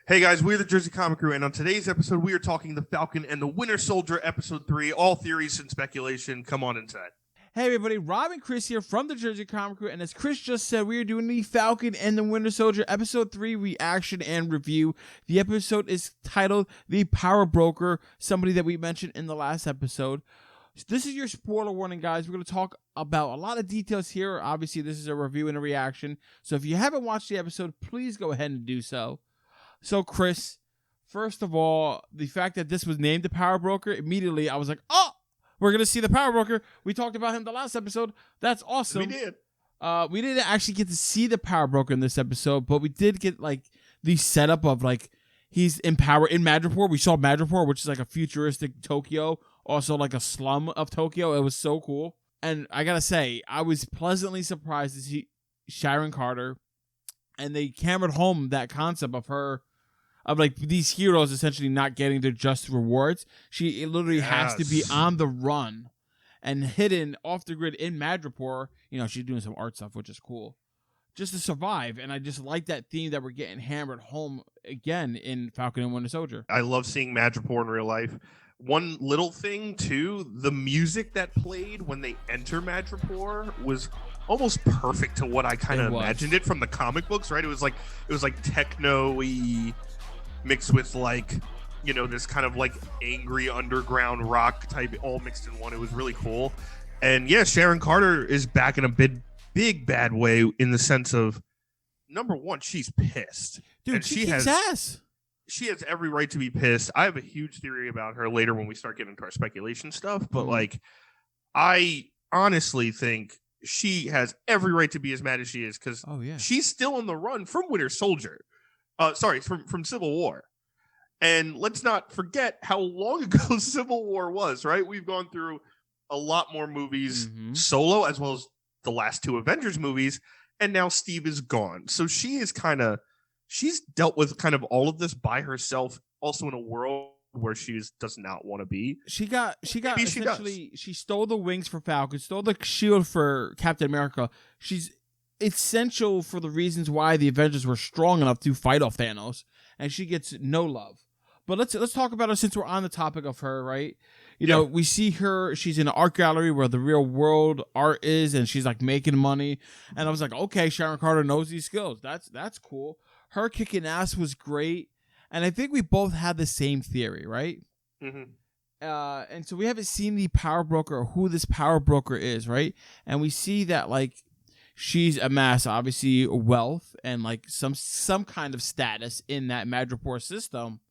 Hey guys, we're the Jersey Comic Crew, and on today's episode, we are talking the Falcon and the Winter Soldier, episode 3. All theories and speculation. Come on inside. Hey everybody, Rob and Chris here from the Jersey Comic Crew, and as Chris just said, we are doing the Falcon and the Winter Soldier episode 3 reaction and review. The episode is titled The Power Broker, somebody that we mentioned in the last episode. This is your spoiler warning, guys. We're going to talk about a lot of details here. Obviously, this is a review and a reaction, so if you haven't watched the episode, please go ahead and do so. So, Chris, first of all, the fact that this was named the Power Broker, immediately I was like, oh, we're going to see the Power Broker. We talked about him the last episode. That's awesome. We did. We didn't actually get to see the Power Broker in this episode, but we did get, like, the setup of, like, he's in power in Madripoor. We saw Madripoor, which is, like, a futuristic Tokyo, also, like, a slum of Tokyo. It was so cool. And I got to say, I was pleasantly surprised to see Sharon Carter, and they hammered home that concept of her, of like these heroes essentially not getting their just rewards. She literally has to be on the run and hidden off the grid in Madripoor. You know, she's doing some art stuff, which is cool, just to survive. And I just like that theme that we're getting hammered home again in Falcon and Winter Soldier. I love seeing Madripoor in real life. One little thing, too, the music that played when they enter Madripoor was almost perfect to what I kind of imagined it from the comic books, right? It was like techno-y mixed with, like, you know, this kind of like angry underground rock type all mixed in one. It was really cool. And yeah, Sharon Carter is back in a big bad way, in the sense of, number one, she's pissed. Dude, and she kicks ass. She has every right to be pissed. I have a huge theory about her later when we start getting into our speculation stuff, but like, I honestly think she has every right to be as mad as she is, because she's still on the run from Winter Soldier. From Civil War. And let's not forget how long ago Civil War was, right? We've gone through a lot more movies solo, as well as the last two Avengers movies, and now Steve is gone. So she's dealt with kind of all of this by herself, also in a world where she does not want to be. She stole the wings for Falcon, stole the shield for Captain America. She's essential for the reasons why the Avengers were strong enough to fight off Thanos, and she gets no love. But let's talk about her since we're on the topic of her, right? You know, we see her, she's in an art gallery where the real world art is, and she's like making money. And I was like, okay, Sharon Carter knows these skills. That's cool. Her kicking ass was great. And I think we both had the same theory, right? And so we haven't seen the Power Broker or who this Power Broker is, right? And we see that, like, she's amassed, obviously, wealth and like some kind of status in that Madripoor system.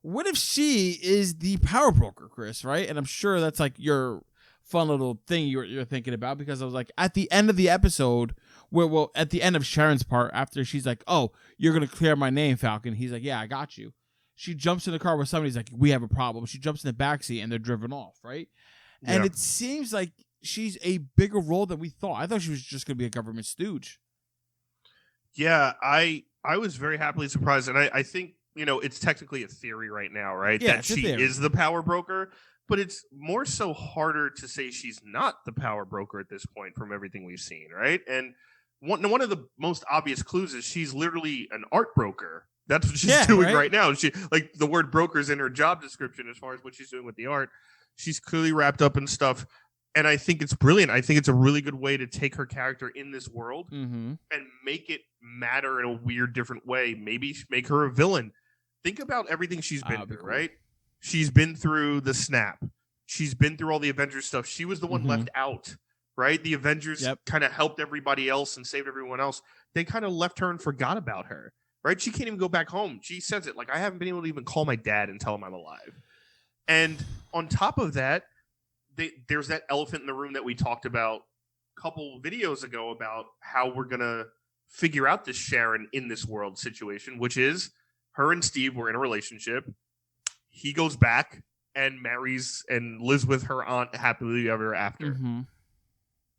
What if she is the Power Broker, Chris, right? And I'm sure that's like your fun little thing you're thinking about, because I was like, at the end of the episode, at the end of Sharon's part, after she's like, oh, you're going to clear my name, Falcon. He's like, yeah, I got you. She jumps in the car with somebody's like, we have a problem. She jumps in the backseat and they're driven off, right? Yeah. And it seems like she's a bigger role than we thought. I thought she was just going to be a government stooge. Yeah, I was very happily surprised. And I think, you know, it's technically a theory right now, right? Yeah, that she is the Power Broker. But it's more so harder to say she's not the Power Broker at this point from everything we've seen, right? And one of the most obvious clues is she's literally an art broker. That's what she's doing right now. She, like, the word broker is in her job description as far as what she's doing with the art. She's clearly wrapped up in stuff. And I think it's brilliant. I think it's a really good way to take her character in this world and make it matter in a weird, different way. Maybe make her a villain. Think about everything she's been through, right? She's been through the snap. She's been through all the Avengers stuff. She was the one left out, right? The Avengers kind of helped everybody else and saved everyone else. They kind of left her and forgot about her, right? She can't even go back home. She says it, like, I haven't been able to even call my dad and tell him I'm alive. And on top of that, there's that elephant in the room that we talked about a couple videos ago about how we're going to figure out this Sharon in this world situation, which is her and Steve were in a relationship. He goes back and marries and lives with her aunt happily ever after.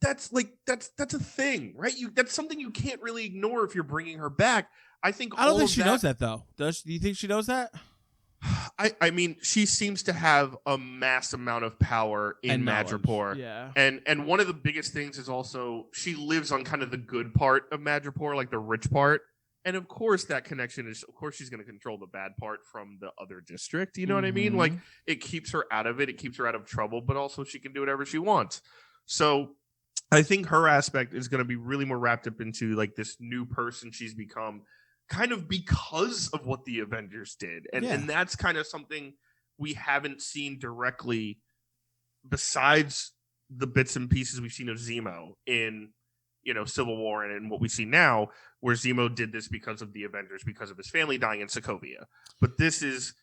That's a thing, right? That's something you can't really ignore if you're bringing her back. I don't think she knows that, though. Do you think she knows that? I mean, she seems to have a mass amount of power in Madripoor. Yeah. And one of the biggest things is also she lives on kind of the good part of Madripoor, like the rich part. And of course, that connection is, of course, she's going to control the bad part from the other district. You know what I mean? Like, it keeps her out of it. It keeps her out of trouble, but also she can do whatever she wants. So I think her aspect is going to be really more wrapped up into like this new person she's become kind of because of what the Avengers did. And that's kind of something we haven't seen directly besides the bits and pieces we've seen of Zemo in, Civil War and what we see now, where Zemo did this because of the Avengers, because of his family dying in Sokovia. But this is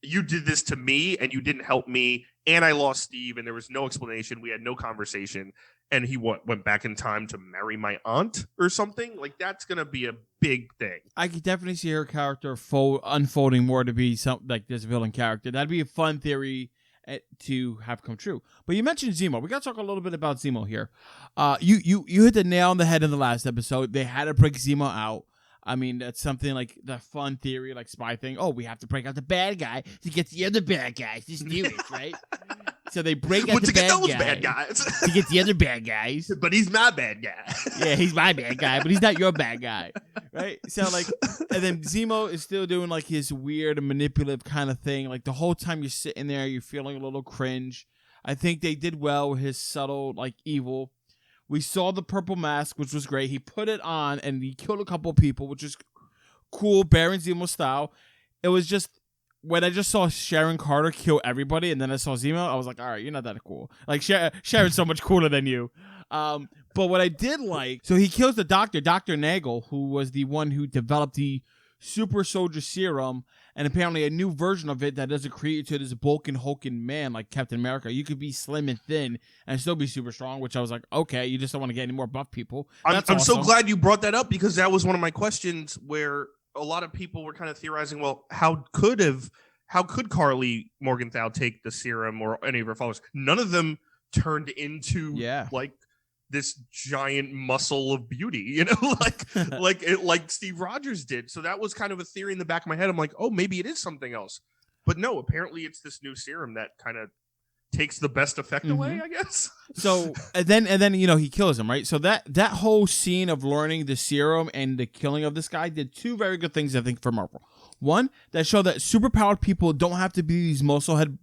you did this to me and you didn't help me, and I lost Steve and there was no explanation. We had no conversation, and he went back in time to marry my aunt or something. Like, that's gonna be a big thing. I could definitely see her character unfolding more to be something like this villain character. That'd be a fun theory to have come true. But you mentioned Zemo. We got to talk a little bit about Zemo here. You hit the nail on the head in the last episode. They had to break Zemo out. I mean, that's something like the fun theory, like spy thing. Oh, we have to break out the bad guy to get the other bad guys. Just do it, right? So they break out the bad guys to get the other bad guys. But he's my bad guy. Yeah, he's my bad guy, but he's not your bad guy, right? So like, and then Zemo is still doing like his weird and manipulative kind of thing. Like the whole time you're sitting there, you're feeling a little cringe. I think they did well with his subtle like evil. We saw the purple mask, which was great. He put it on and he killed a couple of people, which is cool, Baron Zemo style. It was just, when I just saw Sharon Carter kill everybody and then I saw Zemo, I was like, all right, you're not that cool. Like, Sharon's so much cooler than you. But what I did like, so he kills the doctor, Dr. Nagel, who was the one who developed the super soldier serum, and apparently a new version of it that doesn't create you to this bulking, hulking man like Captain America. You could be slim and thin and still be super strong, which I was like, okay, you just don't want to get any more buff people. I'm so glad you brought that up, because that was one of my questions where a lot of people were kind of theorizing, well, how could Carly Morgenthau take the serum or any of her followers? None of them turned into like this giant muscle of beauty, like Steve Rogers did. So that was kind of a theory in the back of my head. I'm like, oh, maybe it is something else. But no, apparently it's this new serum that kind of takes the best effect away, I guess. So and then he kills him, right? So that whole scene of learning the serum and the killing of this guy did two very good things, I think, for Marvel. One, that showed that superpowered people don't have to be these musclehead,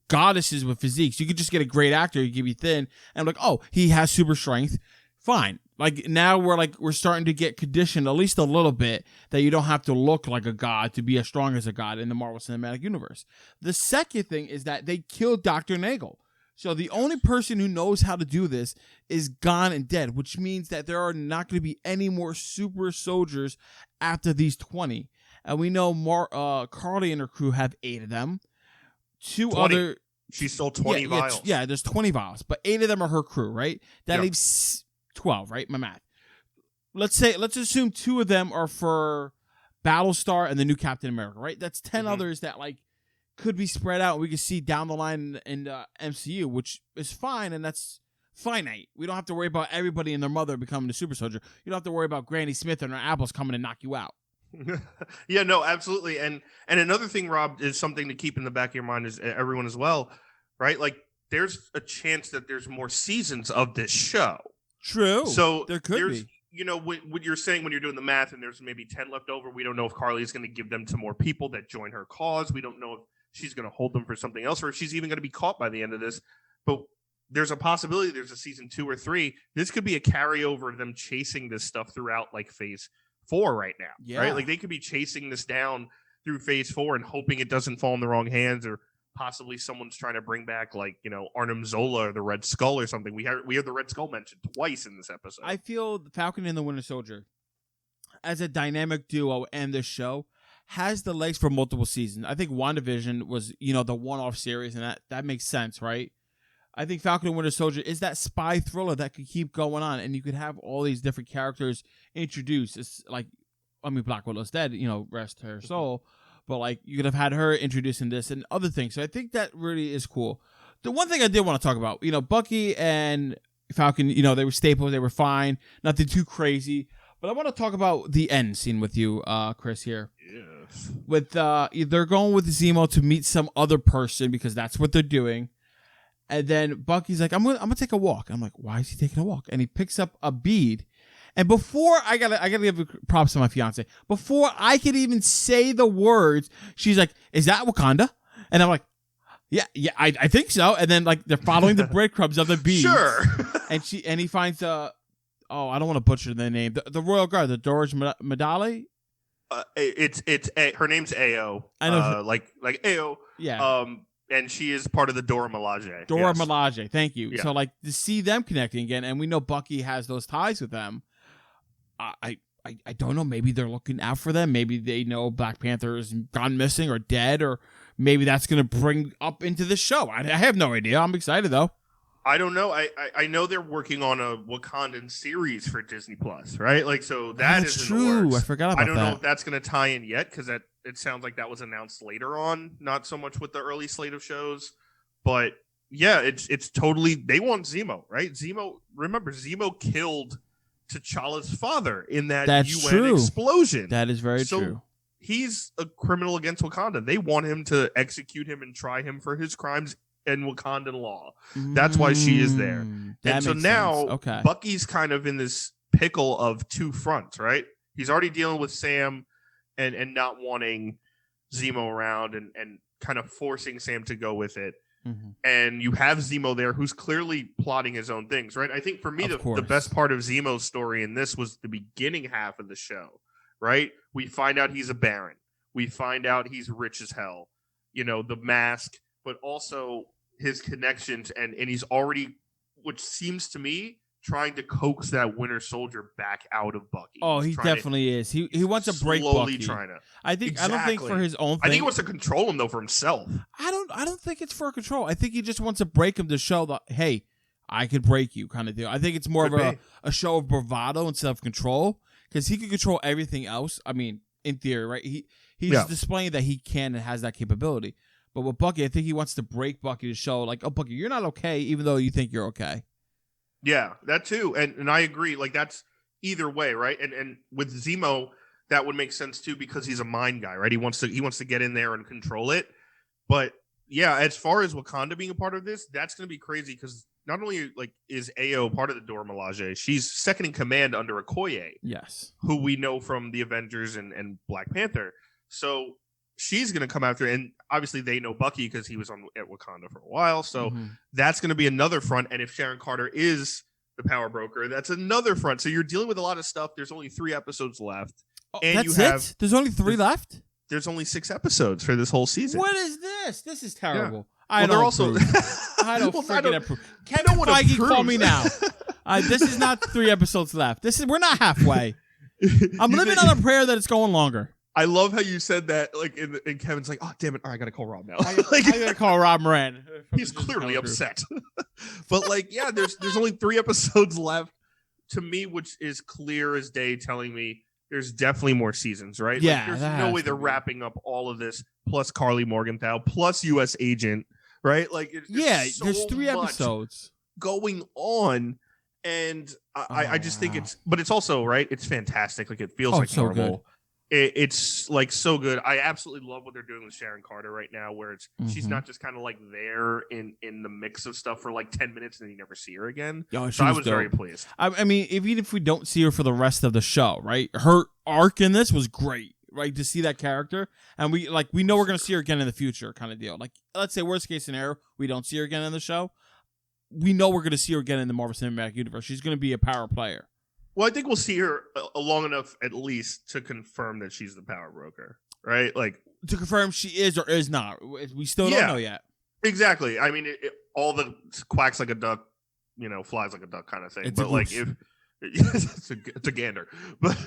goddesses with physiques. You could just get a great actor, you could be thin, and like, oh, he has super strength. Fine. Like, now we're starting to get conditioned at least a little bit that you don't have to look like a god to be as strong as a god in the Marvel Cinematic Universe. The second thing is that they killed Dr. Nagel. So the only person who knows how to do this is gone and dead, which means that there are not going to be any more super soldiers after these 20. And we know Carly and her crew have 8 of them. 20. She stole 20 vials. Yeah, there's 20 vials, but 8 of them are her crew, right? That leaves 12, right? My math. Let's assume 2 of them are for Battlestar and the new Captain America, right? That's 10 others that like could be spread out. We can see down the line in the MCU, which is fine, and that's finite. We don't have to worry about everybody and their mother becoming a super soldier. You don't have to worry about Granny Smith and her apples coming to knock you out. Yeah, no, absolutely. And another thing, Rob, is something to keep in the back of your mind, is everyone as well, right? Like, there's a chance that there's more seasons of this show. True. So there could be. What you're saying when you're doing the math, and there's maybe 10 left over, we don't know if Carly is going to give them to more people that join her cause. We don't know if she's going to hold them for something else, or if she's even going to be caught by the end of this. But there's a possibility there's a season 2 or 3. This could be a carryover of them chasing this stuff throughout like phase 4 right now, right? Like, they could be chasing this down through phase 4 and hoping it doesn't fall in the wrong hands, or possibly someone's trying to bring back like, Arnim Zola or the Red Skull or something. We have the Red Skull mentioned twice in this episode. I feel the Falcon and the Winter Soldier as a dynamic duo and this show has the legs for multiple seasons. I think WandaVision was, the one-off series, and that makes sense, right? I think Falcon and Winter Soldier is that spy thriller that could keep going on, and you could have all these different characters introduced. It's like, Black Widow's dead, rest her soul, but like, you could have had her introducing this and other things. So I think that really is cool. The one thing I did want to talk about, Bucky and Falcon, they were staples, they were fine, nothing too crazy. But I want to talk about the end scene with you, Chris, here. Yes. With they're going with Zemo to meet some other person because that's what they're doing. And then Bucky's like, I'm gonna take a walk. I'm like, why is he taking a walk? And he picks up a bead, And before I gotta give props to my fiance. Before I could even say the words, she's like, "Is that Wakanda?" And I'm like, "Yeah, I think so." And then like they're following the breadcrums of the beads. Sure. and he finds I don't want to butcher the name. The Royal Guard, the Doge Madali. Her name's Ao. I know. Like Ao. Yeah. And she is part of the Dora Milaje. Dora Milaje. Thank you. Yeah. So like to see them connecting again, and we know Bucky has those ties with them. I don't know. Maybe they're looking out for them. Maybe they know Black Panther has gone missing or dead, or maybe that's going to bring up into the show. I have no idea. I'm excited though. I don't know. I know they're working on a Wakandan series for Disney Plus, right? Like, so that's true. In the works. I forgot about that. I don't know if that's going to tie in yet because it sounds like that was announced later on, not so much with the early slate of shows. But yeah, it's totally. They want Zemo, right? Zemo killed T'Challa's father in that UN explosion. That is very true. He's a criminal against Wakanda. They want him to execute him and try him for his crimes in Wakandan law. That's why she is there. And so now Bucky's kind of in this pickle of two fronts, right? He's already dealing with Sam and not wanting Zemo around and kind of forcing Sam to go with it. Mm-hmm. And you have Zemo there who's clearly plotting his own things, right? I think for me, the best part of Zemo's story in this was the beginning half of the show, right? We find out he's a baron. We find out he's rich as hell. You know, the mask, but also his connections. And he's already, which seems to me, trying to coax that Winter Soldier back out of Bucky. Oh, he definitely is. He wants to break Bucky. Trying to. I don't think for his own thing. I think he wants to control him though for himself. I don't think it's for control. I think he just wants to break him to show that, hey, I could break you kind of deal. I think it's more of a show of bravado and self-control because he can control everything else. I mean, in theory, right? He's displaying that he can and has that capability. But with Bucky, I think he wants to break Bucky to show like, oh, Bucky, you're not okay even though you think you're okay. Yeah, that too. And I agree. Like, that's either way, right? And with Zemo, that would make sense too because he's a mind guy, right? He wants to get in there and control it. But yeah, as far as Wakanda being a part of this, that's going to be crazy because not only like is Ao part of the Dora Milaje, she's second in command under Okoye. Yes. Who we know from the Avengers and Black Panther. So she's going to come after, and obviously they know Bucky because he was at Wakanda for a while. So that's going to be another front. And if Sharon Carter is the power broker, that's another front. So you're dealing with a lot of stuff. There's only 3 episodes left. Oh, and that's it? There's only 3 left? There's only 6 episodes for this whole season. What is this? This is terrible. Yeah. I don't approve. Kevin Feige, call me now. This is not 3 episodes left. We're not halfway. I'm living on a prayer that it's going longer. I love how you said that, like, and Kevin's like, oh, damn it, all right, I got to call Rob now. I got to call Rob Moran. He's clearly upset. But, like, yeah, there's only 3 episodes left, to me, which is clear as day telling me there's definitely more seasons, right? Yeah. Like, there's no way they're wrapping up all of this, plus Carly Morgenthau, plus U.S. Agent, right? Like, there's 3 episodes going on. And I just think but it's also, right, it's fantastic. Like, it feels like Marvel. Good. It's like so good. I absolutely love what they're doing with Sharon Carter right now, where she's not just kind of like there in the mix of stuff for like 10 minutes and then you never see her again. So I was very pleased. I mean, even if we don't see her for the rest of the show, right? Her arc in this was great, right? To see that character, and we know we're gonna see her again in the future, kind of deal. Like, let's say worst case scenario, we don't see her again in the show. We know we're gonna see her again in the Marvel Cinematic Universe. She's gonna be a power player. Well, I think we'll see her long enough, at least, to confirm that she's the power broker, right? Like, to confirm she is or is not. We still don't know yet. Exactly. I mean, all the quacks like a duck, flies like a duck kind of thing. But like, if it's a gander, but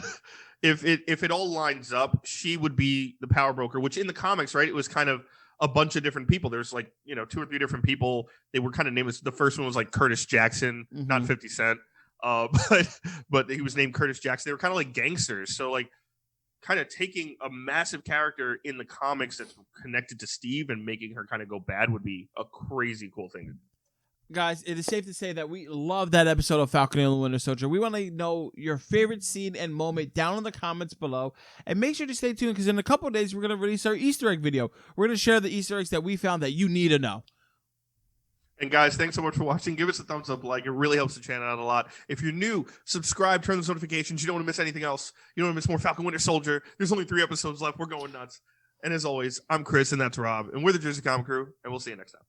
if it all lines up, she would be the power broker. Which in the comics, right, it was kind of a bunch of different people. There's like 2 or 3 different people. They were kind of named. The first one was like Curtis Jackson, not 50 Cent. But he was named Curtis Jackson. They were kind of like gangsters. So like kind of taking a massive character in the comics that's connected to Steve and making her kind of go bad would be a crazy cool thing to do. Guys, it is safe to say that we love that episode of Falcon and Winter Soldier. We want to know your favorite scene and moment down in the comments below. And make sure to stay tuned because in a couple of days, we're going to release our Easter egg video. We're going to share the Easter eggs that we found that you need to know. And guys, thanks so much for watching. Give us a thumbs up, like. It really helps the channel out a lot. If you're new, subscribe, turn those notifications. You don't want to miss anything else. You don't want to miss more Falcon Winter Soldier. There's only 3 episodes left. We're going nuts. And as always, I'm Chris, and that's Rob. And we're the Jersey Comic Crew, and we'll see you next time.